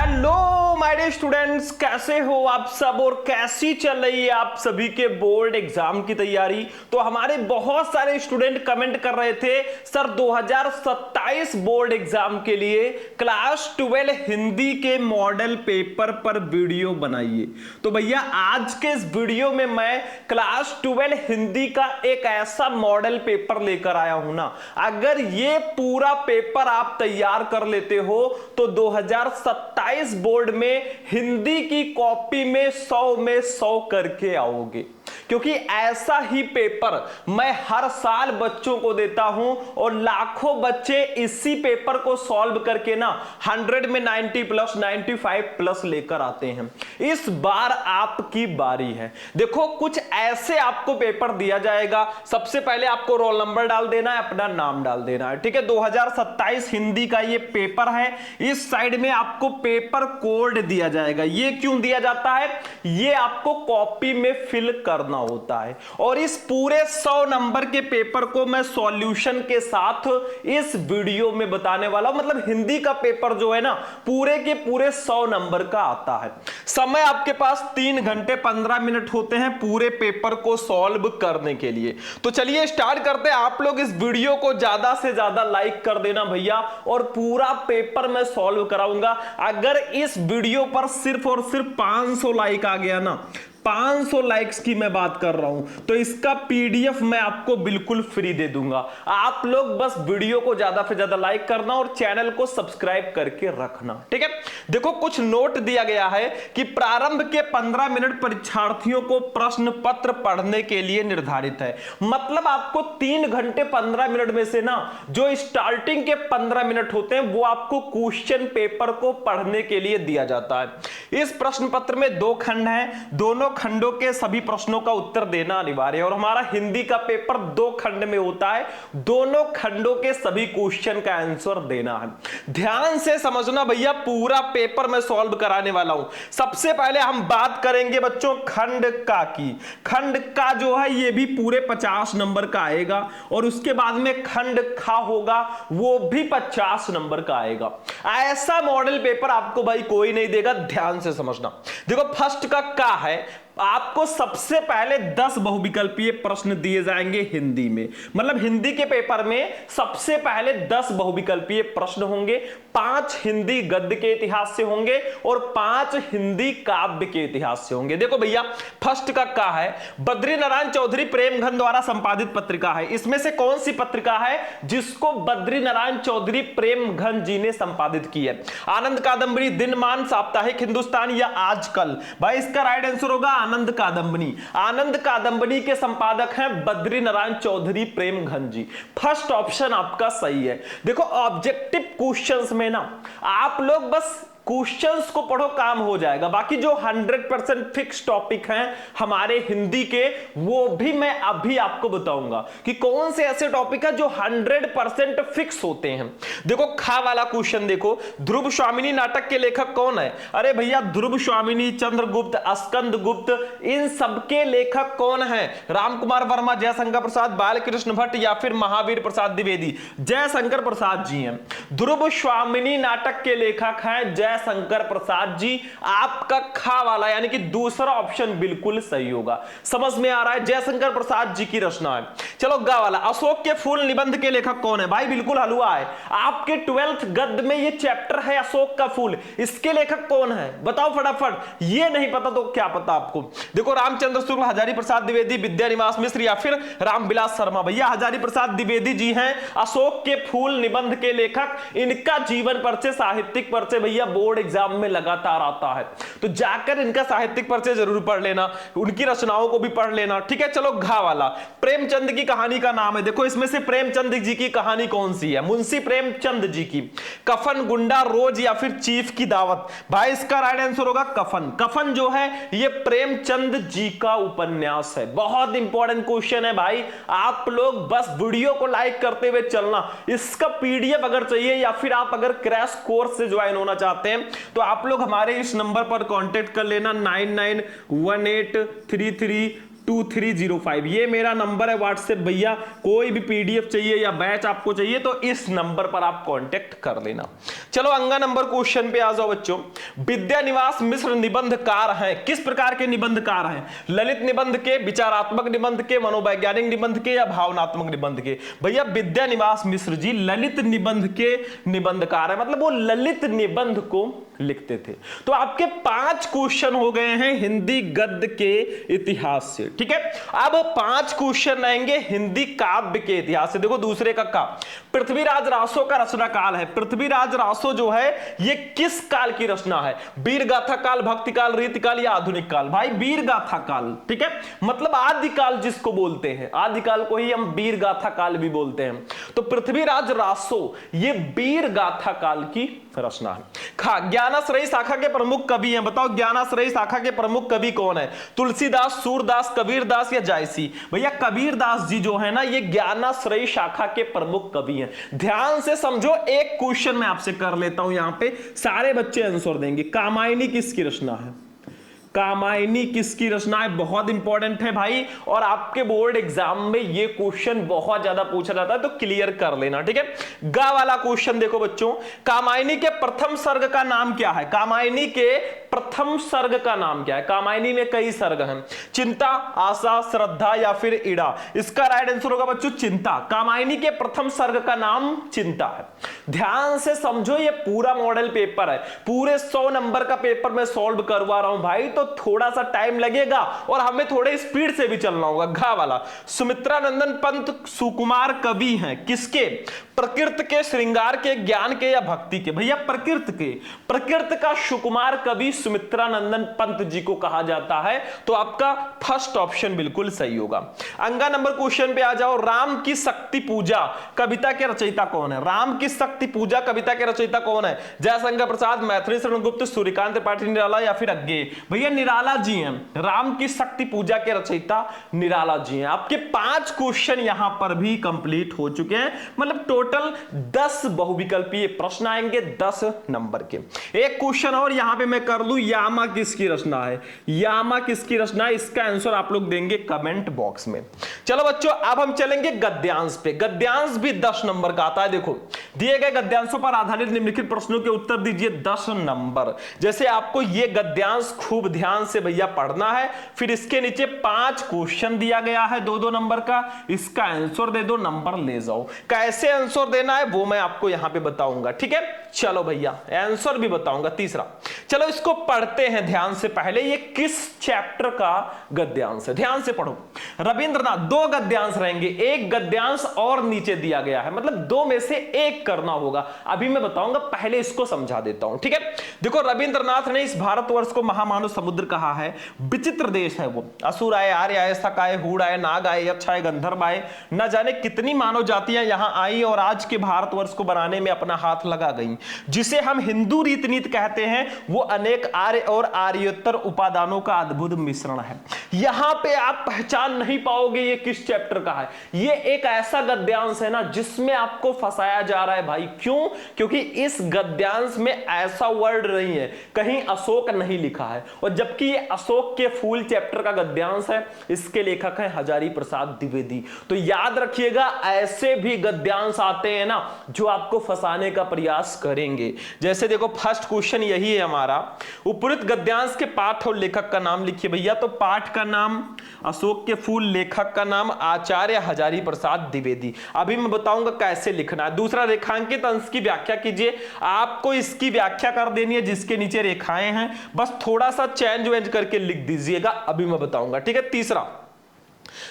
Hello my dear students, कैसे हो आप सब और कैसी चल रही है आप सभी के बोर्ड एग्जाम की तैयारी। तो हमारे बहुत सारे स्टूडेंट कमेंट कर रहे थे सर 2027 बोर्ड एग्जाम के लिए क्लास 12 हिंदी के मॉडल पेपर पर वीडियो बनाइए। तो भैया आज के इस वीडियो में मैं क्लास 12 हिंदी का एक ऐसा मॉडल पेपर लेकर आया हूं ना, अगर ये पूरा पेपर आप तैयार कर लेते हो तो 2027 बोर्ड में हिंदी की कॉपी में 100 में 100 करके आओगे, क्योंकि ऐसा ही पेपर मैं हर साल बच्चों को देता हूं और लाखों बच्चे इसी पेपर को सॉल्व करके ना 100 में 90 प्लस 95 प्लस लेकर आते हैं। इस बार आपकी बारी है। देखो कुछ ऐसे आपको पेपर दिया जाएगा, सबसे पहले आपको रोल नंबर डाल देना है, अपना नाम डाल देना है, ठीक है। 2027 हिंदी का ये पेपर है। इस साइड में आपको पेपर कोड दिया जाएगा। ये क्यों दिया जाता है? ये आपको कॉपी में फिल करना होता है। और इस पूरे 100 नंबर के पेपर को मैं सॉल्यूशन के साथ इस वीडियो में बताने वाला हूं। मतलब हिंदी का पेपर जो है ना पूरे के पूरे 100 नंबर का आता है। समय आपके पास 3 घंटे 15 मिनट होते हैं पूरे पेपर को सॉल्व करने के लिए। तो चलिए स्टार्ट करते हैं। आप लोग इस वीडियो को ज्यादा से ज्यादा लाइक कर देना भैया, और पूरा पेपर मैं सॉल्व कराऊंगा। अगर इस वीडियो पर सिर्फ और सिर्फ 500 लाइक आ गया ना, 500 लाइक्स की मैं बात कर रहा हूं, तो इसका पीडीएफ मैं आपको बिल्कुल फ्री दे दूंगा। आप लोग बस वीडियो को ज्यादा से ज्यादा लाइक करना और चैनल को सब्सक्राइब करके रखना, ठीक है। देखो कुछ नोट दिया गया है कि प्रारंभ के 15 मिनट परीक्षार्थियों को प्रश्न पत्र पढ़ने के लिए निर्धारित है। मतलब आपको 3 घंटे 15 मिनट में से ना जो स्टार्टिंग के 15 मिनट होते हैं वो आपको क्वेश्चन पेपर को पढ़ने के लिए दिया जाता है। इस प्रश्न पत्र में 2 खंड हैं, दोनों खंडों के सभी प्रश्नों का उत्तर देना अनिवार्य है। और हमारा हिंदी का पेपर 2 खंड में होता है, दोनों खंडों के सभी क्वेश्चन का आंसर देना है। ध्यान से समझना भैया, पूरा पेपर मैं सॉल्व कराने वाला हूं। सबसे पहले हम बात करेंगे बच्चों खंड का की। खंड का जो है ये भी पूरे 50 नंबर का आएगा, और उसके बाद में खंड खा होगा वो भी 50 नंबर का आएगा। ऐसा मॉडल पेपर आपको भाई कोई नहीं देगा। ध्यान से समझना। देखो फर्स्ट का है, आपको सबसे पहले 10 बहुविकल्पीय प्रश्न दिए जाएंगे हिंदी में। मतलब हिंदी के पेपर में सबसे पहले 10 बहुविकल्पीय प्रश्न होंगे। 5 हिंदी गद्य के इतिहास से होंगे और 5 हिंदी काव्य के इतिहास से होंगे। देखो भैया फर्स्ट का है, बद्रीनारायण चौधरी प्रेमघन द्वारा संपादित पत्रिका है। इसमें से कौन सी पत्रिका है जिसको बद्रीनारायण चौधरी प्रेमघन जी ने संपादित की है? आनंद कादंबरी, दिनमान, साप्ताहिक हिंदुस्तान या आजकल? भाई इसका राइट आंसर होगा आनंद कादंबनी। आनंद कादंबनी के संपादक हैं बद्रीनारायण चौधरी प्रेमघन जी। फर्स्ट ऑप्शन आपका सही है। देखो ऑब्जेक्टिव क्वेश्चंस में ना आप लोग बस क्वेश्चंस को पढ़ो, काम हो जाएगा। बाकी जो 100% फिक्स टॉपिक हैं हमारे हिंदी के, वो भी मैं अभी आपको बताऊंगा कि कौन से ऐसे टॉपिक है जो 100% फिक्स होते हैं। देखो खा वाला क्वेश्चन देखो, ध्रुव स्वामिनी नाटक के लेखक कौन है? अरे भैया ध्रुव स्वामिनी, चंद्रगुप्त, स्कंद गुप्त, इन सबके लेखक कौन है? रामकुमार वर्मा, जयशंकर प्रसाद, बालकृष्ण भट्ट या फिर महावीर प्रसाद द्विवेदी? जयशंकर प्रसाद जी हैं। ध्रुव स्वामिनी नाटक के लेखक हैं जयशंकर प्रसाद जी। आपका खा वाला यानी कि दूसरा ऑप्शन बिल्कुल सही होगा। समझ में आ रहा है? जयशंकर प्रसाद जी की रचना है। चलो गा वाला, अशोक के फूल निबंध के लेखक कौन है? भाई बिल्कुल हलवा है। आपके 12th गद्य में ये चैप्टर है अशोक का फूल, इसके लेखक कौन है बताओ फटाफट। ये नहीं पता तो क्या पता आपको। देखो रामचंद्र शुक्ल, हजारी प्रसाद द्विवेदी, विद्यानिवास मिश्र या फिर रामविलास शर्मा? भैया हजारी प्रसाद द्विवेदी जी हैं अशोक के फूल निबंध के लेखक। इनका जीवन परिचय, साहित्यिक परिचय भैया बोर्ड एग्जाम में लगातार आता है, तो जाकर इनका साहित्यिक परिचय जरूर पढ़ लेना, उनकी रचनाओं को भी पढ़ लेना, ठीक है। चलो घा वाला, प्रेमचंद की कहानी का नाम है। देखो इसमें से प्रेमचंद जी की कहानी कौन सी है? मुंशी प्रेमचंद जी की। कफन, गुंडा, रोज या फिर चीफ की दावत? भाई इसका राइट आंसर होगा कफन। कफन जो है ये प्रेमचंद जी का उपन्यास है। बहुत इंपॉर्टेंट क्वेश्चन है भाई, आप लोग बस वीडियो को लाइक करते हुए चलना। इसका पीडीएफ अगर चाहिए या फिर आप अगर क्रैश कोर्स से ज्वाइन होना चाहते हैं तो आप लोग हमारे इस नंबर पर कांटेक्ट कर लेना 991833 2305। ये मेरा नंबर है व्हाट्सएप भैया, कोई भी पीडीएफ चाहिए या बैच आपको चाहिए तो इस नंबर पर आप कांटेक्ट कर लेना। चलो अंगा नंबर क्वेश्चन पे आ जाओ बच्चों। विद्यानिवास मिश्र निबंधकार हैं, किस प्रकार के निबंधकार हैं? ललित निबंध के, विचारात्मक निबंध के, मनोवैज्ञानिक निबंध के या भावनात्मक निबंध के? भैया विद्यानिवास मिश्र जी ललित निबंध के निबंधकार है, मतलब वो ललित निबंध को लिखते थे। तो आपके 5 क्वेश्चन हो गए हैं हिंदी गद्य के इतिहास से, ठीक है। अब 5 क्वेश्चन आएंगे हिंदी काव्य के इतिहास से। देखो दूसरे का पृथ्वीराज रासो का रचना काल है। पृथ्वीराज रासो जो है ये किस काल की रचना है? वीर गाथा काल, भक्ति काल, रीति काल या आधुनिक काल? भाई वीर गाथा काल, ठीक है, मतलब आदिकाल जिसको बोलते हैं, आदिकाल को ही हम वीर गाथा काल भी बोलते हैं। तो पृथ्वीराज रासो ये वीर गाथा काल की रचना है। ज्ञानाश्रयी शाखा के प्रमुख कवि हैं, बताओ ज्ञानाश्रयी शाखा के प्रमुख कवि कौन है? तुलसीदास, सूरदास, कबीरदास या जायसी? भैया कबीरदास जी जो है ना ये ज्ञानाश्रयी शाखा के प्रमुख कवि हैं। ध्यान से समझो, एक क्वेश्चन मैं आपसे कर लेता हूं, यहां पे सारे बच्चे आंसर देंगे। कामायनी किसकी रचना है? कामायनी किसकी रचना है? बहुत इंपॉर्टेंट है भाई, और आपके बोर्ड एग्जाम में ये क्वेश्चन बहुत ज्यादा पूछा जाता है, तो क्लियर कर लेना, ठीक है। गा वाला क्वेश्चन देखो बच्चों, कामायनी के प्रथम सर्ग का नाम क्या है? कामायनी के प्रथम सर्ग का नाम क्या है? कामायनी में कई सर्ग हैं, चिंता, आशा, श्रद्धा या फिर इड़ा? इसका राइट आंसर होगा बच्चों चिंता। कामायनी के प्रथम सर्ग का नाम चिंता है। ध्यान से समझो, ये पूरा मॉडल पेपर है, पूरे 100 नंबर का पेपर मैं सॉल्व करवा रहा हूं भाई, तो थोड़ा सा टाइम लगेगा और हमें थोड़े स्पीड से भी चलना होगा। घा वाला, सुमित्रा नंदन पंत सुकुमार कवि हैं, किसके? प्रकृति के, श्रृंगार के, ज्ञान के या भक्ति के? भैया प्रकृति के। प्रकृति का सुकुमार कवि सुमित्रा नंदन पंत जी को कहा जाता है, तो आपका फर्स्ट ऑप्शन बिल्कुल सही होगा। अंगा नंबर क्वेश्चन पे आ जाओ। राम की शक्ति पूजा कविता के रचयिता कौन है? राम की शक्ति पूजा कविता के रचयिता कौन है? जयशंकर प्रसाद, मैथिली शरण गुप्त, सूर्यकांत त्रिपाठी निराला या फिर अज्ञे? भैया निराला जी हैं, राम की शक्ति पूजा के रचयिता निराला जी हैं। आपके 5 क्वेश्चन यहां पर भी कंप्लीट हो चुके हैं, मतलब टोटल 10 बहुविकल्पीय प्रश्न आएंगे 10 नंबर के। एक क्वेश्चन और यहां पे मैं कर लूं, यामा किसकी रचना है? यामा किसकी रचना है? इसका आंसर आप लोग देंगे कमेंट बॉक्स में। चलो बच्चों अब हम चलेंगे गद्यांश पे। गद्यांश भी 10 नंबर का आता है। देखो दिए गए गद्यांशों पर आधारित निम्नलिखित प्रश्नों के उत्तर दीजिए 10 नंबर। जैसे आपको ये गद्यांश खूब ध्यान से भैया पढ़ना है, फिर इसके नीचे 5 क्वेश्चन दिया गया है 2-2 नंबर का, इसका आंसर दे दो, नंबर ले जाओ। कैसे आंसर देना है वो मैं आपको यहां पे बताऊंगा, ठीक है। चलो भैया आंसर भी बताऊंगा। तीसरा, चलो इसको पढ़ते हैं ध्यान से। पहले ये किस चैप्टर का गद्यांश है? ध्यान से पढ़ो। रविंद्रनाथ, 2 गद्यांश रहेंगे, एक गद्यांश और नीचे दिया गया है, मतलब 2 में से एक करना होगा। अभी मैं बताऊंगा, पहले इसको समझा देता हूं, ठीक है। देखो रविंद्रनाथ ने इस भारतवर्ष को महामानव समुद्र कहा है, विचित्र देश है वो, असुर आए, आर्य आए, शक आए, हूड़ आए, नाग आए, यक्ष आए, गंधर्व आए, न जाने कितनी मानव जातियां यहां आई और आज के भारतवर्ष को बनाने में अपना हाथ लगा गई। जिसे हम हिंदू रीति नीति कहते हैं वो अनेक आर्य और आर्योत्तर उपादानों का अद्भुत मिश्रण है। यहां पे आप पहचान नहीं पाओगे ये किस चैप्टर का है। ये एक ऐसा गद्यांश है ना जिसमें आपको फंसाया जा रहा है भाई। क्यों? क्योंकि इस गद्यांश में ऐसा वर्ड नहीं है, कहीं अशोक नहीं लिखा है, और जबकि ये अशोक के फूल चैप्टर का गद्यांश है। इसके लेखक हैं हजारी प्रसाद द्विवेदी। तो याद रखिएगा, ऐसे भी गद्यांश आते हैं ना जो आपको फंसाने का प्रयास करेंगे। जैसे देखो फर्स्ट क्वेश्चन यही है हमारा, उपयुक्त गद्यांश के पाठ और लेखक का नाम लिखिए भैया। तो पाठ का नाम अशोक के फूल, लेखक का नाम आचार्य हजारी प्रसाद द्विवेदी। अभी मैं बताऊंगा कैसे लिखना है। दूसरा, रेखांकित अंश की व्याख्या कीजिए। आपको इसकी व्याख्या कर देनी है जिसके नीचे रेखाएं हैं, बस थोड़ा सा चेंज वेंज करके लिख दीजिएगा, अभी मैं बताऊंगा, ठीक है। तीसरा,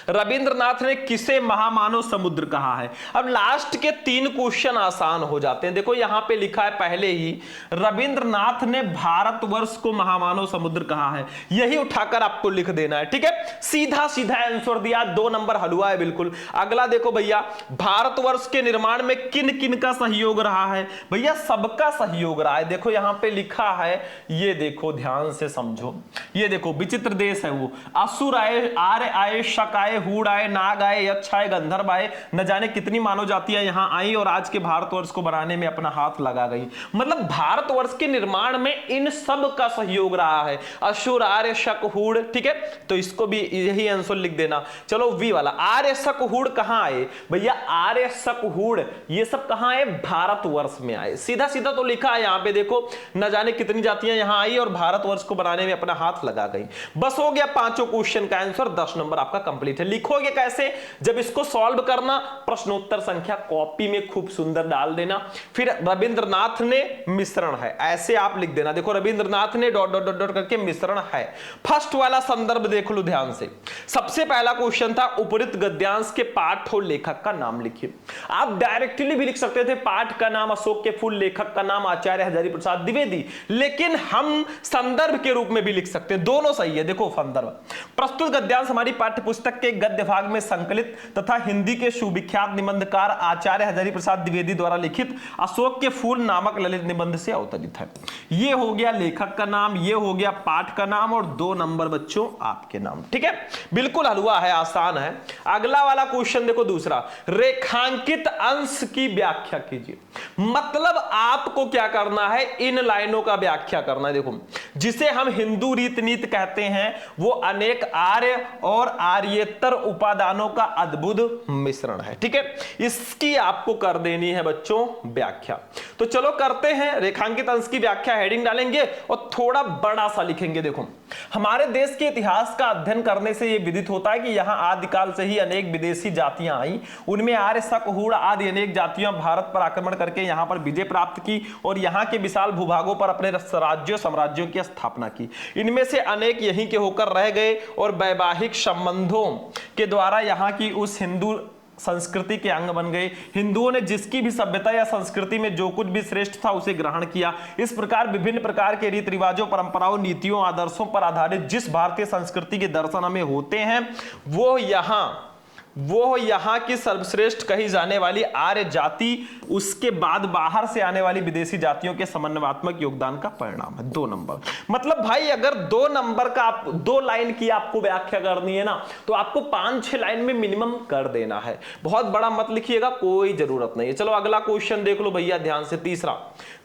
रविंद्रनाथ ने किसे महामानव समुद्र कहा है? अब लास्ट के 3 क्वेश्चन आसान हो जाते हैं। देखो यहां पे लिखा है पहले ही, रविंद्रनाथ ने भारतवर्ष को महामानव समुद्र कहा है, यही उठाकर आपको लिख देना है, ठीक है। सीधा सीधा आंसर दिया, 2 नंबर हलवा है बिल्कुल। अगला देखो भैया, भारतवर्ष के निर्माण में किन किन का सहयोग रहा है? भैया सबका सहयोग रहा है। देखो यहां पे लिखा है, ये देखो ध्यान से समझो, ये देखो विचित्र देश है वो, असुर आए, आर्य आए, शक शक आए, हूड़ आए, नाग आए, यक्ष आए, गंधर्व आए, न जाने कितनी मानव जातियां यहां आई और आज के भारतवर्ष को बनाने में अपना हाथ लगा गई। मतलब भारतवर्ष के निर्माण में इन सब का सहयोग रहा है, असुर, आर्य, शक, हूड़। ठीक है, तो इसको भी यही आंसर लिख देना। चलो वी वाला, आर्य, शक, हूड़ कहां आए भैया? आर्य, शक, हूड़ ये सब कहां आए? भारतवर्ष में आए। सीधा सीधा तो लिखा है यहां पे, देखो न जाने कितनी जातियां यहां आई और भारतवर्ष को बनाने में अपना हाथ लगा गई। बस हो गया पांचों क्वेश्चन का आंसर, 10 नंबर आपका कंप्लीट है। लिखोगे कैसे? जब इसको सॉल्व करना, प्रश्नोत्तर संख्या कॉपी में खूब सुंदर डाल देना, फिर रविंद्रनाथ ने मिश्रण है ऐसे आप लिख देना। देखो रविंद्रनाथ ने डॉट डॉट डॉट करके मिश्रण है। फर्स्ट वाला संदर्भ देख लो ध्यान से। सबसे पहला क्वेश्चन था उपरित गद्यांश के पाठ और लेखक का नाम लिखिए। आप डायरेक्टली भी लिख सकते थे पाठ का नाम अशोक के फूल, लेखक का नाम आचार्य हजारी प्रसाद द्विवेदी, लेकिन हम संदर्भ के रूप में भी लिख सकते हैं, दोनों सही है। देखो संदर्भ, प्रस्तुत गद्यांश हमारी पाठ्य पुस्तक के गद्य भाग में संकलित तथा हिंदी के सुविख्यात निबंधकार आचार्य हजारी प्रसाद द्विवेदी द्वारा लिखित अशोक के फूल नामक ललित निबंध से अवतरित है। ये हो गया लेखक का नाम, ये हो गया पाठ का नाम और 2 नंबर बच्चों आपके नाम। ठीक है, बिल्कुल हलवा है, आसान है। अगला वाला क्वेश्चन देखो दूसरा, रेखांकित अंश की व्याख्या कीजिए। मतलब आपको क्या करना है? इन लाइनों का व्याख्या करना है। देखो जिसे हम हिंदू रीत नीति कहते हैं वो अनेक आर्य और आर्येतर उपादानों का अद्भुत मिश्रण है। ठीक है, इसकी आपको कर देनी है बच्चों व्याख्या। तो चलो करते हैं। रेखांकित अंश की व्याख्या हेडिंग डालेंगे और थोड़ा बड़ा सा लिखेंगे। देखो हमारे देश के इतिहास का अध्ययन करने से यह विदित होता है कि यहां आदिकाल से ही अनेक विदेशी जातियां आई, उनमें आर्य, शक, हूड़ आदि अनेक जातियों भारत पर आक्रमण करके यहां पर विजय प्राप्त की और यहां के विशाल भूभागों पर अपने राज्यों साम्राज्यों की स्थापना की। इनमें से अनेक यहीं के होकर रह गए और वैवाहिक संबंधों के द्वारा यहां की उस हिंदू संस्कृति के अंग बन गए। हिंदुओं ने जिसकी भी सभ्यता या संस्कृति में जो कुछ भी श्रेष्ठ था उसे ग्रहण किया। इस प्रकार विभिन्न प्रकार के रीति रिवाजों, परंपराओं, नीतियों, आदर्शों पर आधारित जिस भारतीय संस्कृति के दर्शन हमें होते हैं वो यहाँ की सर्वश्रेष्ठ कही जाने वाली आर्य जाति, उसके बाद बाहर से आने वाली विदेशी जातियों के समन्वयात्मक योगदान का परिणाम है। 2 नंबर। मतलब भाई अगर 2 नंबर का 2 लाइन की आपको व्याख्या करनी है ना तो आपको 5-6 लाइन में मिनिमम कर देना है। बहुत बड़ा मत लिखिएगा, कोई जरूरत नहीं है। चलो अगला क्वेश्चन देख लो भैया ध्यान से।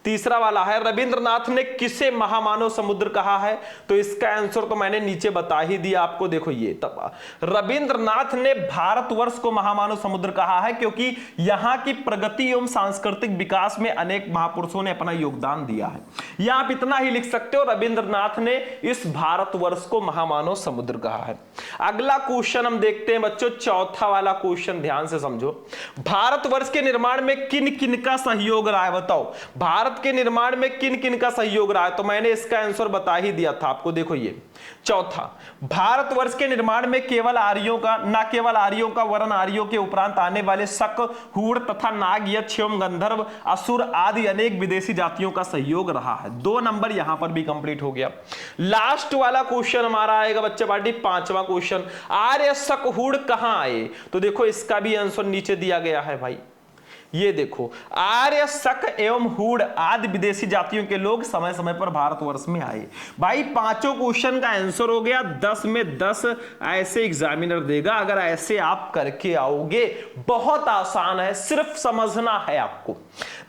तीसरा वाला है, रविंद्रनाथ ने किसे महामानव समुद्र कहा है? तो इसका आंसर तो मैंने नीचे बता ही दिया आपको। देखो ये तब रविंद्रनाथ ने भारतवर्ष को महामानव समुद्र कहा है क्योंकि यहां की प्रगति एवं सांस्कृतिक विकास में अनेक महापुरुषों ने अपना योगदान दिया है। या आप इतना ही लिख सकते हो, रविंद्रनाथ ने इस भारतवर्ष को महामानव समुद्र कहा है। अगला क्वेश्चन हम देखते हैं बच्चों, चौथा वाला क्वेश्चन ध्यान से समझो। भारतवर्ष के निर्माण में किन किन का सहयोग रहा है? बताओ भारत के निर्माण में किन किन का सहयोग रहा है? तो मैंने इसका आंसर बता ही दिया था आपको। देखो ये चौथा, भारतवर्ष के निर्माण में केवल आर्यों का, न केवल आर्यों का वरन आर्यों के उपरांत आने वाले शक, हूड़ तथा नाग, यक्ष एवं गंधर्व, असुर आदि अनेक विदेशी जातियों का सहयोग रहा है। 2 नंबर यहां पर भी कंप्लीट हो गया। लास्ट वाला क्वेश्चन हमारा आएगा बच्चा पार्टी, 5वां क्वेश्चन, आर्य, शक, हूड़ कहां आए? तो देखो इसका भी आंसर नीचे दिया गया है भाई। ये देखो आर्य, शक एवं हूड़ आदि विदेशी जातियों के लोग समय समय पर भारतवर्ष में आए। भाई 5 क्वेश्चन का आंसर हो गया। 10 में 10 ऐसे एग्जामिनर देगा अगर ऐसे आप करके आओगे। बहुत आसान है, सिर्फ समझना है आपको।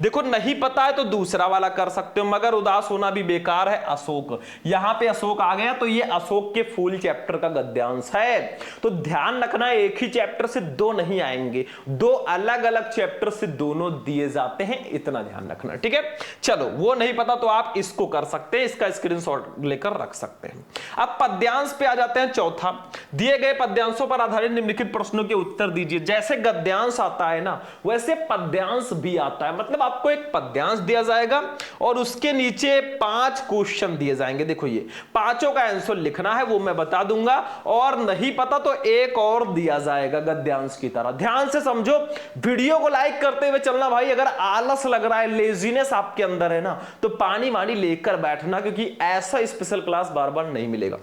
देखो नहीं पता है तो दूसरा वाला कर सकते हो, मगर उदास होना भी बेकार है। अशोक, यहां पे अशोक आ गया तो ये अशोक के फूल चैप्टर का गद्यांश है। तो ध्यान रखना एक ही चैप्टर से 2 नहीं आएंगे, 2 अलग अलग चैप्टर से दोनों दिए जाते हैं, इतना ध्यान रखना। ठीक है, चलो वो नहीं पता तो आप इसको कर सकते हैं, इसका स्क्रीनशॉट लेकर रख सकते हैं। अब पद्यांश पे आ जाते हैं। चौथा, दिए गए पद्यांशों पर आधारित निम्नलिखित प्रश्नों के उत्तर दीजिए। जैसे गद्यांश आता है ना वैसे पद्यांश भी आता है। मतलब आपको एक पद्यांश दिया जाएगा और उसके नीचे 5 क्वेश्चन दिए जाएंगे। देखो ये 5 का आंसर लिखना है, वो मैं बता दूंगा, और नहीं पता तो एक और दिया जाएगा गद्यांश की तरह। ध्यान से समझो, वीडियो को लाइक करते हुए चलना भाई। अगर आलस लग रहा है, लेजीनेस आपके अंदर है ना, तो पानी वानी लेकर बैठना, क्योंकि ऐसा स्पेशल क्लास बार बार नहीं मिलेगा।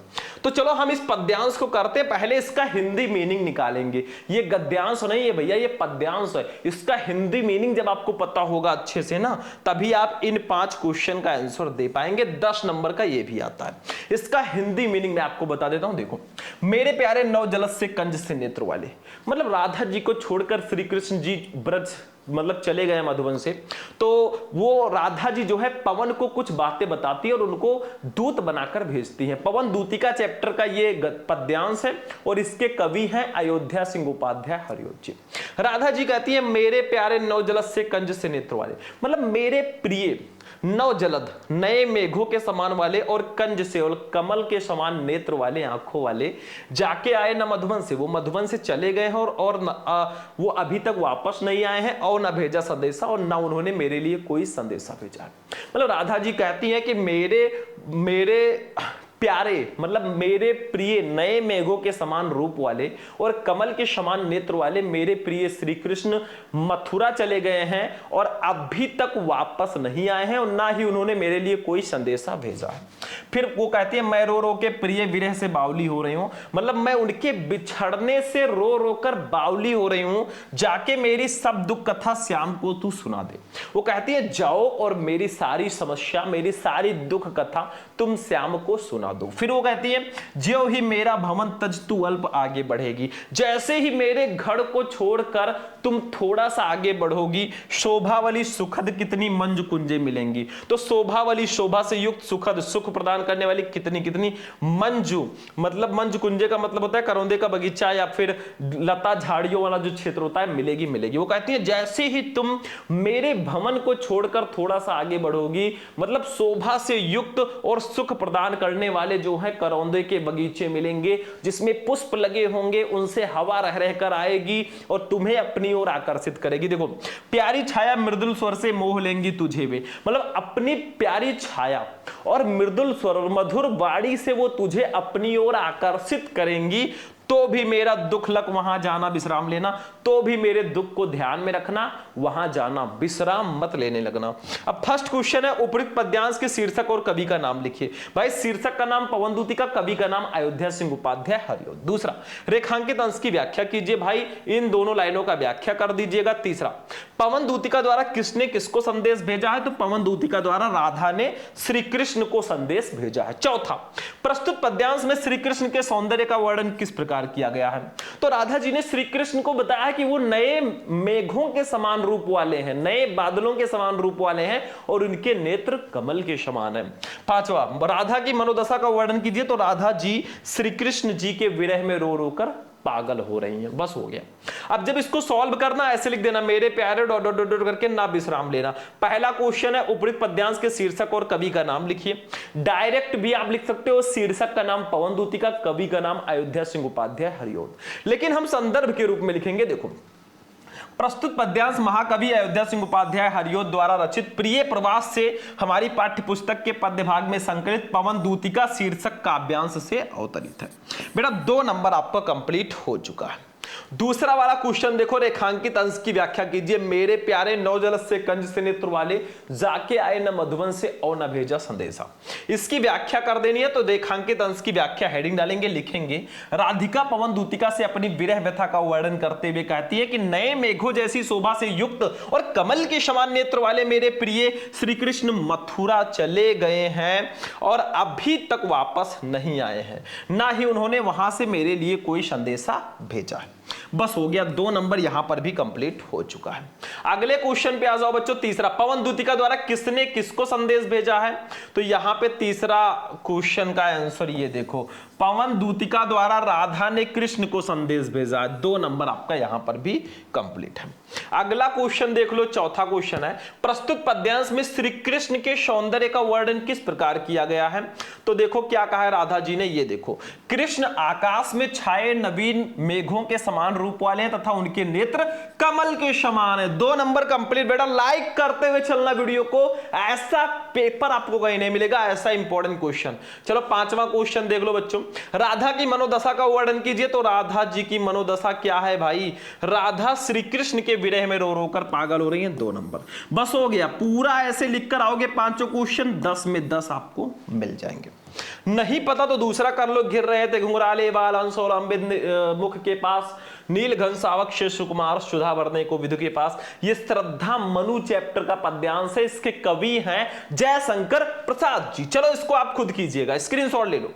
तो चलो हम इस पद्यांश को करते हैं। पहले इसका हिंदी मीनिंग निकालेंगे। ये गद्यांश नहीं है भैया, ये पद्यांश है। इसका हिंदी मीनिंग जब आपको पता होगा अच्छे से ना, तभी आप इन 5 क्वेश्चन का आंसर दे पाएंगे। 10 नंबर का ये भी आता है। इसका हिंदी मीनिंग मैं आपको बता देता हूं। देखो मेरे प्यारे नौ जलद से कंज से नेत्र वाले, मतलब राधा जी को छोड़कर श्री कृष्ण जी ब्रज मतलब चले गए मधुबन से, तो वो राधा जी जो है पवन को कुछ बातें बताती है और उनको दूत बनाकर भेजती है। पवन दूतिका चैप्टर का ये पद्यांश है और इसके कवि हैं अयोध्या सिंह उपाध्याय हरिओत जी। राधा जी कहती है मेरे प्यारे नौ जलद से कंज से नेत्र वाले, मतलब मेरे प्रिय नव जलद नए मेघों के समान वाले और कंज से और कमल के समान नेत्र वाले आंखों वाले जाके आए न मधुबन से, वो मधुबन से चले गए हैं और वो अभी तक वापस नहीं आए हैं और न भेजा संदेशा और न उन्होंने मेरे लिए कोई संदेशा भेजा। मतलब राधा जी कहती हैं कि मेरे प्यारे मतलब मेरे प्रिय नए मेघों के समान रूप वाले और कमल के समान नेत्र वाले मेरे प्रिय श्री कृष्ण मथुरा चले गए हैं और अभी तक वापस नहीं आए हैं और ना ही उन्होंने मेरे लिए कोई संदेशा भेजा है। फिर वो कहती है मैं रो रो के प्रिय विरह से बावली हो रही हूं, मतलब मैं उनके बिछड़ने से रो रो कर बावली हो रही हूं, जाके मेरी सब दुख कथा श्याम को तू सुना दे। वो कहती है जाओ और मेरी सारी समस्या मेरी सारी दुख कथा तुम श्याम को सुना दो। फिर वो कहती है ज्यों ही मेरा भवन तज तू अल्प आगे बढ़ेगी, जैसे ही मेरे घर को छोड़कर तुम थोड़ा सा आगे बढ़ोगी, शोभा वाली सुखद कितनी मंजू कुंजे मिलेंगी। तो शोभा वाली शोभा से युक्त सुखद सुख प्रदान करने वाली कितनी कितनी मंजू, मतलब मंजू कुंजे का मतलब होता है करौंदे का बगीचा या फिर लता झाड़ियों वाला जो क्षेत्र होता है, मिलेगी मिलेगी। वो कहती है जैसे ही तुम मेरे भवन को छोड़कर थोड़ा सा आगे बढ़ोगी, मतलब शोभा से युक्त और सुख प्रदान करने वाले जो है करौंदे के बगीचे मिलेंगे जिसमें पुष्प लगे होंगे, उनसे हवा रह रहकर आएगी और तुम्हें अपनी ओर आकर्षित करेगी। देखो प्यारी छाया मृदुल स्वर से मोह लेंगी तुझे वे, मतलब अपनी प्यारी छाया और मृदुल स्वर और मधुर वाणी से वो तुझे अपनी ओर आकर्षित करेंगी। तो भी मेरा दुख लग वहां जाना विश्राम लेना, तो भी मेरे दुख को ध्यान में रखना, वहां जाना विश्राम मत लेने लगना। अब फर्स्ट क्वेश्चन है उपयुक्त पद्यांश के शीर्षक और कवि का नाम लिखिए। भाई शीर्षक का नाम पवन दूतिका, कवि का नाम अयोध्या सिंह उपाध्याय हरिओत। दूसरा रेखांकित अंश की व्याख्या कीजिए, भाई इन दोनों लाइनों का व्याख्या कर दीजिएगा। तीसरा पवन दूतिका द्वारा किसने किसको संदेश भेजा है, तो पवन दूतिका द्वारा राधा ने श्री कृष्ण को संदेश भेजा है। चौथा प्रस्तुत पद्यांश में श्री कृष्ण के सौंदर्य का वर्णन किस प्रकार किया गया है, तो राधा जी ने श्री कृष्ण को बताया कि वो नए मेघों के समान रूप वाले हैं, नए बादलों के समान रूप वाले हैं और उनके नेत्र कमल के समान है। पांचवा राधा की मनोदशा का वर्णन कीजिए, तो राधा जी श्री कृष्ण जी के विरह में रो रो कर पागल हो रही हैं। बस हो गया। अब जब इसको सॉल्व करना ऐसे लिख देना मेरे प्यारे डॉट डॉट डॉट करके ना विश्राम लेना। पहला क्वेश्चन है उपयुक्त पद्यांश के शीर्षक और कवि का नाम लिखिए। डायरेक्ट भी आप लिख सकते हो, शीर्षक का नाम पवन दूतिका, कवि का नाम अयोध्या सिंह उपाध्याय हरिओत, लेकिन हम संदर्भ के रूप में लिखेंगे। देखो प्रस्तुत पद्यांश महाकवि अयोध्या सिंह उपाध्याय हरिओत द्वारा रचित प्रिय प्रवास से हमारी पाठ्य पुस्तक के पद्य भाग में संकलित पवन दूतिका शीर्षक काव्यांश से अवतरित है। बेटा 2 नंबर आपका कंप्लीट हो चुका है। दूसरा वाला क्वेश्चन देखो, रेखांकित अंश की व्याख्या कीजिए। मेरे प्यारे नौ जलद से कंज से नेत्र वाले जाके आए न मधुबन से और न भेजा संदेशा। इसकी व्याख्या कर देनी है, तो रेखांकित अंश की व्याख्या हेडिंग डालेंगे, लिखेंगे राधिका पवन दूतिका से अपनी विरह व्यथा का वर्णन करते हुए कहती है कि नए मेघों जैसी शोभा से युक्त और कमल के समान नेत्र वाले मेरे प्रिय श्री कृष्ण मथुरा चले गए हैं और अभी तक वापस नहीं आए हैं, ना ही उन्होंने वहां से मेरे लिए कोई संदेशा भेजा है। बस हो गया, 2 नंबर यहां पर भी कंप्लीट हो चुका है। अगले क्वेश्चन पे आ जाओ बच्चों। तीसरा पवन दूतिका द्वारा किसने किसको संदेश भेजा है, तो यहां पे तीसरा क्वेश्चन का आंसर ये देखो, पवन दूतिका द्वारा राधा ने कृष्ण को संदेश भेजा है। 2 नंबर आपका यहां पर भी कंप्लीट है। अगला क्वेश्चन देख लो, चौथा क्वेश्चन है प्रस्तुत पद्यांश में श्री कृष्ण के सौंदर्य का वर्णन किस प्रकार किया गया है, तो देखो क्या कहा है राधा जी ने, ये देखो कृष्ण आकाश में छाए नवीन मेघों के समान रूप वाले हैं तथा उनके नेत्र कमल के समान है। 2 नंबर कंप्लीट। बेटा लाइक करते हुए चलना वीडियो को, ऐसा पेपर आपको कहीं नहीं मिलेगा, ऐसा इंपॉर्टेंट क्वेश्चन। चलो 5वां क्वेश्चन देख लो बच्चों, राधा की मनोदशा का वर्णन कीजिए, तो राधा जी की मनोदशा क्या है भाई, राधा श्री कृष्ण के विरह में रो रो कर पागल हो रही है। 2 नंबर बस हो गया। पूरा ऐसे लिखकर आओगे 5 क्वेश्चन, 10 में 10 आपको मिल जाएंगे। नहीं पता तो दूसरा कर लो, घिर रहे थे घुंघराले बाल हंस और अम्बिद मुख के पास, नील घन सावक शिशु कुमार सुधा भरने को विधु के पास। ये श्रद्धा मनु चैप्टर का पद्यांश है, इसके कवि हैं जयशंकर प्रसाद जी। चलो इसको आप खुद कीजिएगा, स्क्रीनशॉट ले लो।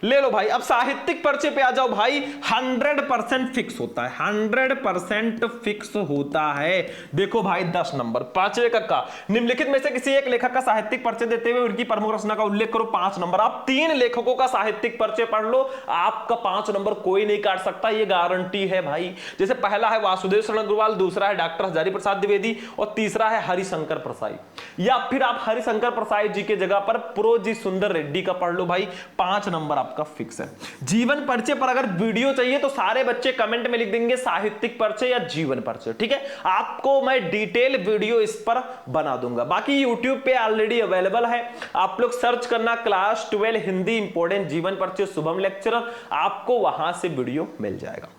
ले लो भाई। अब साहित्यिक पर्चे पे आ जाओ भाई, 100% फिक्स होता है, 100% फिक्स होता है। देखो भाई 10 नंबर, पांचवे का निम्नलिखित में से किसी एक लेखक का साहित्यिक पर्चे देते हुए उनकी प्रमुख रचना का उल्लेख करो, 5 नंबर। आप 3 लेखकों का साहित्यिक पर्चे पढ़ लो, आपका 5 नंबर कोई नहीं काट सकता, ये गारंटी है भाई। जैसे पहला है वासुदेव शरण अग्रवाल, दूसरा है डॉक्टर हजारी प्रसाद द्विवेदी और तीसरा है हरिशंकर प्रसाई, या फिर आप हरिशंकर प्रसाई जी के जगह पर प्रोजी सुंदर रेड्डी का पढ़ लो भाई, 5 नंबर आपका फिक्स है। जीवन पर्चे पर अगर वीडियो चाहिए तो सारे बच्चे कमेंट में लिख देंगे साहित्यिक पर्चे या जीवन पर्चे, ठीक है। आपको मैं डिटेल वीडियो इस पर बना दूंगा। बाकी यूट्यूब पे ऑलरेडी अवेलेबल है, आप लोग सर्च करना क्लास 12 हिंदी इंपॉर्टेंट जीवन पर्चे शुभम लेक्चरर, आपको वहां से वीडियो मिल जाएगा।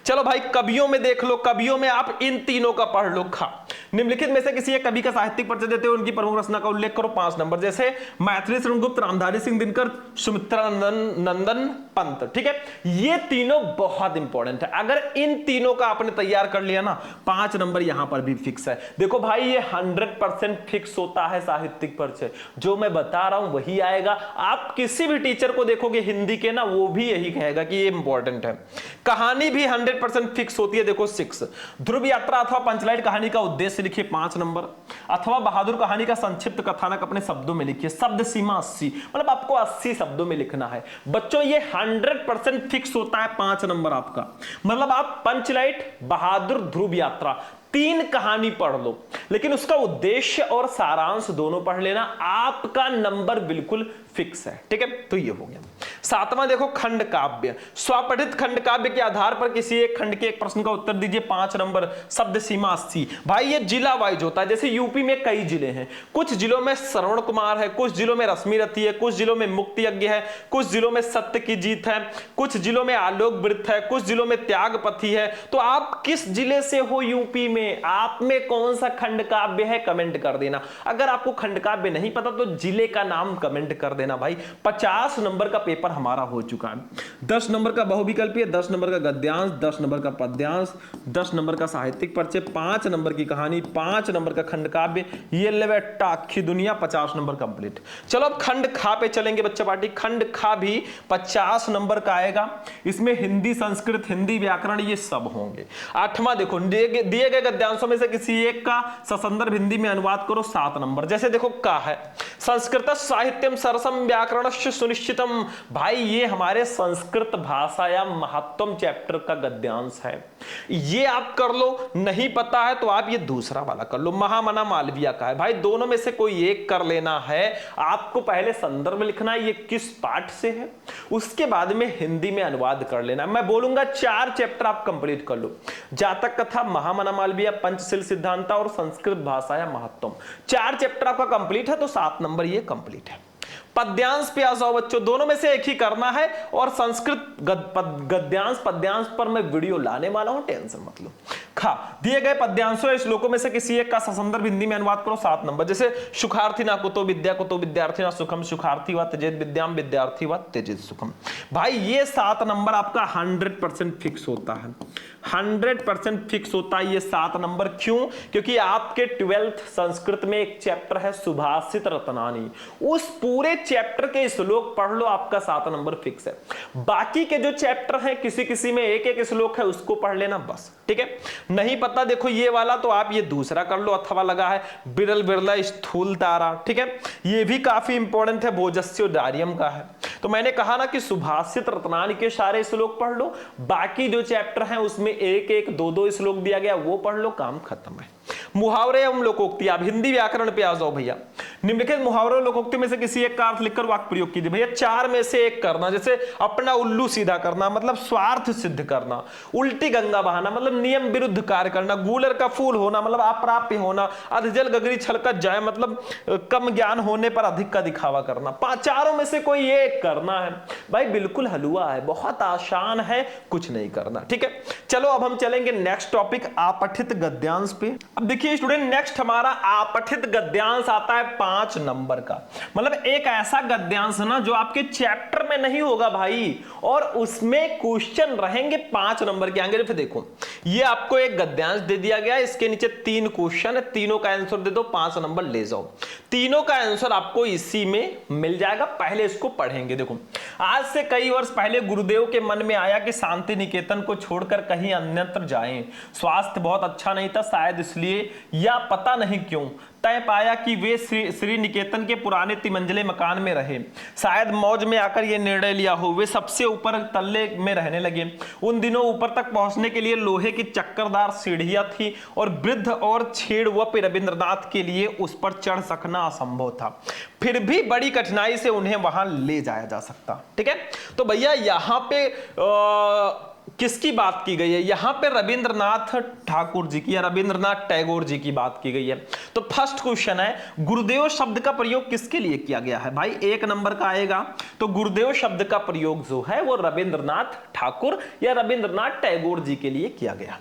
चलो भाई कवियों में देख लो, कवियों में आप इन तीनों का पढ़ लो। निम्नलिखित में से किसी एक कवि का साहित्यिक परिचय देते हुए उनकी प्रमुख रचना का उल्लेख करो, 5 नंबर। जैसे मैथिली शरण गुप्त, रामधारी सिंह दिनकर, सुमित्रा नंदन पंत, ठीक है। ये तीनों बहुत इंपॉर्टेंट है, अगर इन तीनों का आपने तैयार कर लिया ना, 5 नंबर यहां पर भी फिक्स है। देखो भाई ये 100% फिक्स होता है साहित्यिक परिचय, जो मैं बता रहा हूं वही आएगा। आप किसी भी टीचर को देखोगे हिंदी के ना, वो भी यही कहेगा कि ये इंपॉर्टेंट है। कहानी भी 100% फिक्स होती है। देखो 6 ध्रुव यात्रा अथवा पंचलाइट कहानी का उद्देश्य लिखिए, 5 नंबर। अथवा बहादुर कहानी का संक्षिप्त कथानक अपने शब्दों में लिखिए, शब्द सीमा 80, मतलब आपको 80 शब्दों में लिखना है। बच्चों ये 100% फिक्स होता है, 5 नंबर आपका। मतलब आप पंचलाइट, बहादुर, ध्रुव यात्रा 3 कहानी पढ़ लो, लेकिन उसका उद्देश्य और सारांश दोनों पढ़ लेना, आपका नंबर बिल्कुल फिक्स है, ठीक है। तो ये हो गया। 7वां देखो खंड काव्य, स्वपठित खंड काव्य के आधार पर किसी एक खंड के एक प्रश्न का उत्तर दीजिए, 5 नंबर। शब्द सीमा 80। भाई ये जिला वाइज होता है, जैसे यूपी में कई जिले हैं, कुछ जिलों में श्रवण कुमार है, कुछ जिलों में रश्मि रथी है, कुछ जिलों में मुक्ति यज्ञ है, कुछ जिलों में सत्य की जीत है, कुछ जिलों में आलोक वृत्त है, कुछ जिलों में त्यागपथी है। तो आप किस जिले से हो यूपी में, आप में कौन सा खंड काव्य है, कमेंट कर देना। अगर आपको खंड काव्य नहीं पता तो जिले का नाम कमेंट कर देना भाई। 50 नंबर का पेपर हमारा हो चुका है। 10 नंबर का बहुविकल्पीय, 10 नंबर का गद्यांश, 10 नंबर का पद्यांश, 10 नंबर का साहित्यिक परिचय, 5 नंबर की कहानी, 5 नंबर का खंड काव्य, ये ले बेटा आखी दुनिया, 50 नंबर कंप्लीट। चलो अब खंड खा पे चलेंगे बच्चा पार्टी। खंड खा भी 50 नंबर का आएगा, इसमें हिंदी, संस्कृत, हिंदी व्याकरण ये सब होंगे। 8वां देखो, दिए गए गद्यांशों में से किसी एक का ससंदर्भ हिंदी में अनुवाद करो, 7 नंबर। जैसे देखो का है संस्कृत साहित्यम सरसम व्याकरणस्य सुनिश्चितम, भाई ये हमारे संस्कृत भाषा या महत्वम चैप्टर का गद्यांश है, ये आप कर लो। नहीं पता है तो आप ये दूसरा वाला कर लो, महामना मालविया का है। भाई दोनों में से कोई एक कर लेना है। आपको पहले संदर्भ लिखना है, ये किस पाठ से है, उसके बाद में हिंदी में अनुवाद कर लेना। मैं बोलूंगा 4 चैप्टर आप कंप्लीट कर लो, जातक कथा, महामना मालविया, पंचशील सिद्धांता और संस्कृत भाषा या महत्वम। 4 चैप्टर आपका कंप्लीट है तो 7 नंबर ये कंप्लीट है। पद्यांश पे आ जाओ बच्चों, दोनों में से एक ही करना है। और संस्कृत गद्यांश पद्यांश पर मैं वीडियो लाने वाला हूं, टेंशन मत लो। दिए गए पद्यांशों श्लोकों में से किसी एक का ससंदर्भ हिंदी में अनुवाद करो, 7 नंबर। जैसे सुखार्थी ना कुतो विद्या कुतो विद्यार्थी ना सुखम, सुखार्थी व त्यजेत विद्याम विद्यार्थी व त्यजेत सुखम। भाई ये 7 नंबर आपका 100% फिक्स होता है, 100% फिक्स होता है ये 7 नंबर। क्यों? क्योंकि आपके 12th संस्कृत में एक चैप्टर है सुभाषित रत्नानी, उस पूरे चैप्टर के श्लोक पढ़ लो, आपका 7 नंबर फिक्स है। बाकी के जो चैप्टर हैं किसी किसी में एक एक श्लोक है, उसको पढ़ लेना बस, ठीक है। नहीं पता देखो ये वाला तो आप ये दूसरा कर लो, अथवा लगा है बिरल बिरला स्थूल तारा, ठीक है, ये भी काफी इंपॉर्टेंट है, भोजस्योदार्यम का है। तो मैंने कहा ना कि सुभाषित रत्नानी के सारे श्लोक पढ़ लो, बाकी जो चैप्टर हैं उसमें एक एक दो दो श्लोक दिया गया, वो पढ़ लो, काम खत्म है। मुहावरे एवं लोकोक्ति, आप हिंदी व्याकरण पे आ जाओ भैया। निम्नलिखित मुहावरे और लोकोक्ति में से किसी एक का अर्थ लिखकर वाक्य प्रयोग कीजिए। भैया 4 में से एक करना, जैसे अपना उल्लू सीधा करना मतलब स्वार्थ सिद्ध करना, उल्टी गंगा बहाना मतलब नियम विरुद्ध कार्य करना, गूलर का फूल होना मतलब अप्राप्य होना, अधजल गगरी छलकत जाए मतलब कम ज्ञान होने पर अधिक का दिखावा करना। 4 में से कोई एक करना है भाई, बिल्कुल हलवा है, बहुत आसान है, कुछ नहीं करना, ठीक है। चलो अब हम चलेंगे नेक्स्ट टॉपिक, आपठित गद्यांश पे। अब देखिए स्टूडेंट, नेक्स्ट हमारा आपठित गद्यांश आता है 5 नंबर का। मतलब एक ऐसा गद्यांश ना जो आपके चैप्टर पेपर में नहीं होगा भाई, और उसमें क्वेश्चन रहेंगे 5 नंबर के आएंगे। फिर देखो ये आपको एक गद्यांश दे दिया गया, इसके नीचे 3 क्वेश्चन है, तीनों का आंसर दे दो, 5 नंबर ले जाओ। तीनों का आंसर आपको इसी में मिल जाएगा। पहले इसको पढ़ेंगे। देखो आज से कई वर्ष पहले गुरुदेव के मन में आया कि शांति निकेतन को छोड़कर कहीं अन्यत्र जाएं। स्वास्थ्य बहुत अच्छा नहीं था, शायद इसलिए या पता नहीं क्यों तय पाया कि वे श्री निकेतन के पुराने तिमंजिले मकान में रहे। शायद मौज में आकर यह निर्णय लिया हो। वे सबसे ऊपर तल्ले में रहने लगे। उन दिनों ऊपर तक पहुंचने के लिए लोहे की चक्करदार सीढ़ियां थी और वृद्ध और छेड़वप रविंद्रनाथ के लिए उस पर चढ़ सकना असंभव था। फिर भी बड़ी कठिनाई से उन्हें वहां ले जाया जा सकता। ठीक है, तो भैया यहां पे किसकी बात की गई है? यहां पे रविंद्रनाथ ठाकुर जी की या रविंद्रनाथ टैगोर जी की बात की गई है। तो फर्स्ट क्वेश्चन है गुरुदेव शब्द का प्रयोग किसके लिए किया गया है? भाई 1 नंबर का आएगा। तो गुरुदेव शब्द का प्रयोग जो है वो रविंद्रनाथ ठाकुर या रविंद्रनाथ टैगोर जी के लिए किया गया।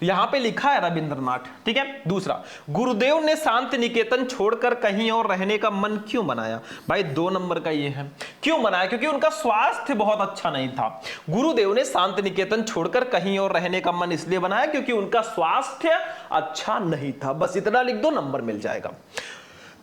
यहां पे लिखा है रविंद्रनाथ। ठीक है, दूसरा गुरुदेव ने शांति निकेतन छोड़कर कहीं और रहने का मन क्यों बनाया? भाई 2 नंबर का ये है। क्यों बनाया? क्योंकि उनका स्वास्थ्य बहुत अच्छा नहीं था। गुरुदेव ने शांति निकेतन छोड़कर कहीं और रहने का मन इसलिए बनाया क्योंकि उनका स्वास्थ्य अच्छा नहीं था। बस इतना लिख दो, नंबर मिल जाएगा।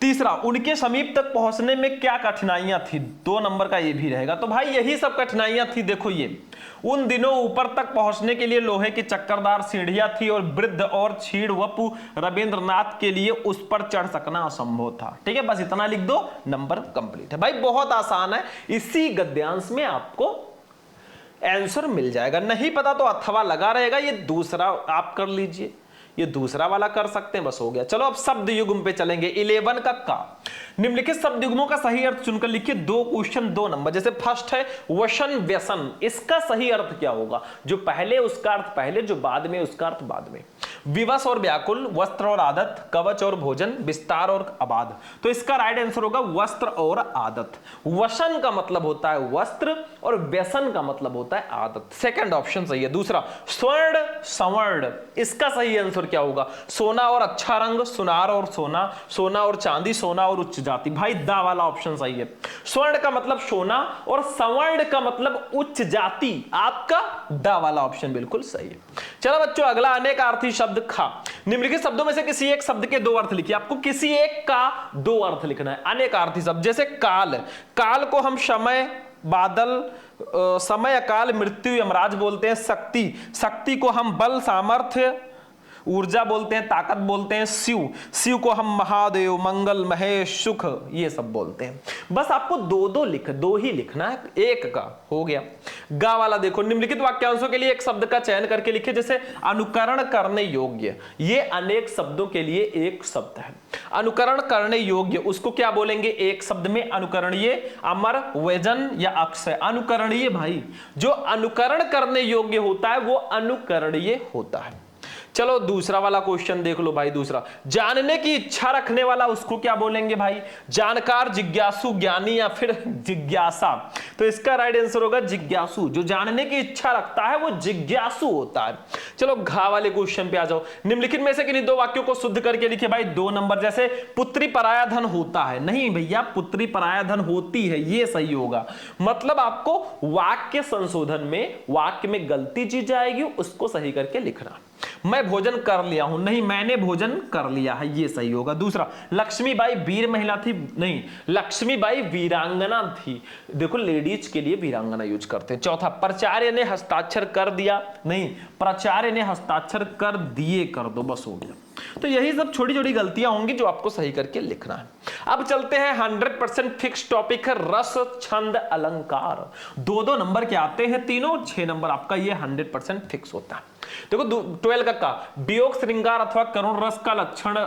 तीसरा उनके समीप तक पहुंचने में क्या कठिनाइयां थी? 2 नंबर का ये भी रहेगा। तो भाई यही सब कठिनाइयां थी। देखो ये उन दिनों ऊपर तक पहुंचने के लिए लोहे की चक्करदार सीढ़ियां थी और वृद्ध और छीड़वपु रविंद्रनाथ के लिए उस पर चढ़ सकना असंभव था। ठीक है, बस इतना लिख दो, नंबर कंप्लीट है। भाई बहुत आसान है, इसी गद्यांश में आपको आंसर मिल जाएगा। नहीं पता तो अथवा लगा रहेगा, ये दूसरा आप कर लीजिए, ये दूसरा वाला कर सकते हैं, बस हो गया। चलो अब शब्द युग्म पे चलेंगे। 11 का निम्नलिखित शब्द युग्मों का सही अर्थ चुनकर लिखिए। 2 क्वेश्चन 2 नंबर। जैसे फर्स्ट है वसन व्यसन, इसका सही अर्थ क्या होगा? जो पहले उसका अर्थ पहले, जो बाद में उसका अर्थ बाद में। विवश और व्याकुल, वस्त्र और आदत, कवच और भोजन, विस्तार और आबाद। तो इसका राइट आंसर होगा वस्त्र और आदत। वसन का मतलब होता है वस्त्र और व्यसन का मतलब होता है आदत। सेकंड ऑप्शन सही है। दूसरा स्वर्ण सवर्ण, इसका सही आंसर क्या होगा? सोना और अच्छा रंग, सुनार और सोना, सोना और चांदी, सोना और उच्च जाति। भाई दा वाला ऑप्शन सही है। स्वर्ण का मतलब सोना और सवर्ण का मतलब उच्च जाति। आपका दा वाला ऑप्शन बिल्कुल सही है। चलो बच्चों अगला अनेकार्थी शब्द खा। निम्नलिखित शब्दों में से किसी एक शब्द के 2 अर्थ लिखिए। आपको किसी एक का 2 अर्थ लिखना है। अनेकार्थी शब्द जैसे काल, काल को हम समय, बादल, समय, अकाल, मृत्यु, यमराज बोलते हैं। शक्ति, शक्ति को हम बल, सामर्थ्य, ऊर्जा बोलते हैं, ताकत बोलते हैं। शिव, शिव को हम महादेव, मंगल, महेश, सुख, ये सब बोलते हैं। बस आपको 2 ही लिखना है, एक का हो गया। गा वाला देखो, निम्नलिखित वाक्यांशों के लिए एक शब्द का चयन करके लिखिए। जैसे अनुकरण करने योग्य, ये अनेक शब्दों के लिए एक शब्द है। अनुकरण करने योग्य उसको क्या बोलेंगे? एक शब्द में अनुकरणीय, अमर, व्यजन या अक्षय। अनुकरणीय भाई, जो अनुकरण करने योग्य होता है वो अनुकरणीय होता है। चलो दूसरा वाला क्वेश्चन देख लो भाई। दूसरा जानने की इच्छा रखने वाला उसको क्या बोलेंगे भाई? जानकार, जिज्ञासु, ज्ञानी या फिर जिज्ञासा। तो इसका राइट आंसर होगा जिज्ञासु। जो जानने की इच्छा रखता है वो जिज्ञासु होता है। चलो घा वाले क्वेश्चन पे आ जाओ। निम्नलिखित में से किन्हीं 2 वाक्यों को शुद्ध करके लिखिए भाई। 2 नंबर। जैसे पुत्री पराया धन होता है, नहीं भैया पुत्री पराया धन होती है, ये सही होगा। मतलब आपको वाक्य संशोधन में वाक्य में गलती चीज आएगी, उसको सही करके लिखना। मैं भोजन कर लिया हूं, नहीं मैंने भोजन कर लिया है, ये सही होगा। दूसरा लक्ष्मीबाई वीर महिला थी, नहीं लक्ष्मीबाई वीरांगना थी। देखो लेडीज के लिए वीरांगना यूज करते हैं। चौथा प्राचार्य ने हस्ताक्षर कर दिया, नहीं प्राचार्य ने हस्ताक्षर कर दिए कर दो, बस हो गया। तो यही सब छोटी छोटी गलतियां होंगी जो आपको सही करके लिखना है। अब चलते हैं 100% फिक्स टॉपिक है रस, छंद, अलंकार। 2 नंबर के आते हैं तीनों, 6 नंबर आपका ये 100% फिक्स होता है। देखो 12 का वियोग, श्रृंगार अथवा करुण रस का लक्षण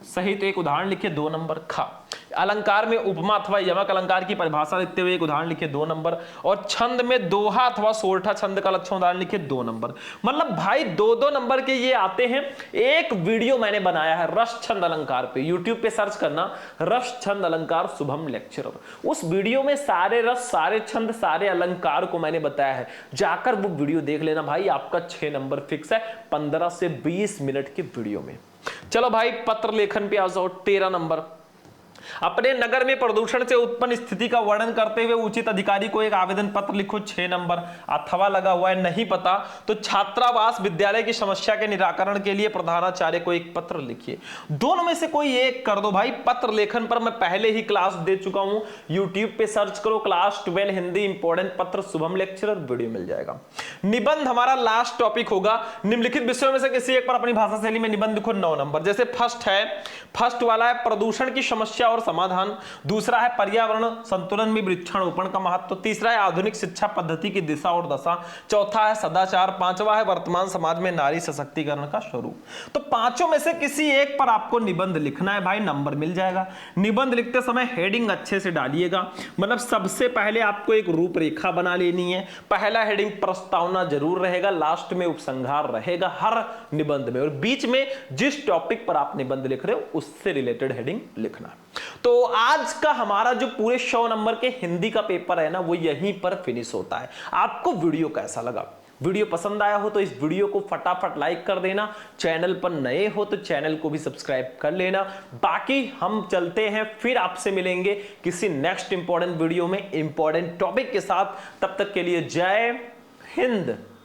सहित एक उदाहरण लिखिए। 2 नंबर। खा अलंकार में उपमा अथवा यमक अलंकार की परिभाषा लिखते हुए एक उदाहरण लिखिए। 2 नंबर। और छंद में दोहा अथवा सोरठा छंद का लक्षण उदाहरण लिखिए। 2 नंबर। मतलब भाई 2 नंबर के ये आते हैं। एक वीडियो मैंने बनाया है रस छंद अलंकार पे, यूट्यूब पे सर्च करना रस छंद अलंकार शुभम लेक्चरर। उस वीडियो में सारे रस, सारे छंद, सारे अलंकार को मैंने बताया है, जाकर वो वीडियो देख लेना भाई। आपका 6 नंबर फिक्स है 15 से 20 मिनट के वीडियो में। चलो भाई पत्र लेखन पे आ जाओ। 13 नंबर। अपने नगर में प्रदूषण से उत्पन्न स्थिति का वर्णन करते हुए उचित अधिकारी को एक आवेदन पत्र लिखो। 6 नंबर। अथवा लगा हुआ है, नहीं पता तो छात्रावास विद्यालय की समस्या के निराकरण के लिए प्रधानाचार्य को एक पत्र लिखिए। दोनों में से कोई एक कर दो भाई। पत्र लेखन पर मैं पहले ही क्लास दे चुका हूं, यूट्यूब पे सर्च करो क्लास 12 हिंदी इंपॉर्टेंट पत्र शुभम लेक्चरर, वीडियो मिल जाएगा। निबंध हमारा लास्ट टॉपिक होगा। निम्नलिखित विषयों में से किसी एक पर अपनी भाषा शैली में निबंध लिखो। 9 नंबर। जैसे फर्स्ट वाला है प्रदूषण की समस्या और समाधान, दूसरा है पर्यावरण संतुलन में वृक्षारोपण का महत्व, तीसरा है आधुनिक शिक्षा पद्धति की दिशा और दशा, चौथा है सदाचार, पांचवा है वर्तमान समाज में नारी सशक्तिकरण का स्वरूप। तो पांचों में से किसी एक पर आपको निबंध लिखना है भाई, नंबर मिल जाएगा। निबंध लिखते समय हेडिंग अच्छे से डालिएगा, मतलब सबसे पहले आपको एक रूपरेखा बना लेनी है। पहला हेडिंग प्रस्तावना जरूर रहेगा, लास्ट में उपसंहार रहेगा हर निबंध में, और बीच में जिस टॉपिक पर आप निबंध लिख रहे हो उससे रिलेटेड हेडिंग लिखना। तो आज का हमारा जो पूरे 100 नंबर के हिंदी का पेपर है ना, वो यहीं पर फिनिश होता है। आपको वीडियो कैसा लगा? वीडियो पसंद आया हो तो इस वीडियो को फटाफट लाइक कर देना। चैनल पर नए हो तो चैनल को भी सब्सक्राइब कर लेना। बाकी हम चलते हैं, फिर आपसे मिलेंगे किसी नेक्स्ट इंपॉर्टेंट वीडियो में इंपॉर्टेंट टॉपिक के साथ। तब तक के लिए जय हिंद।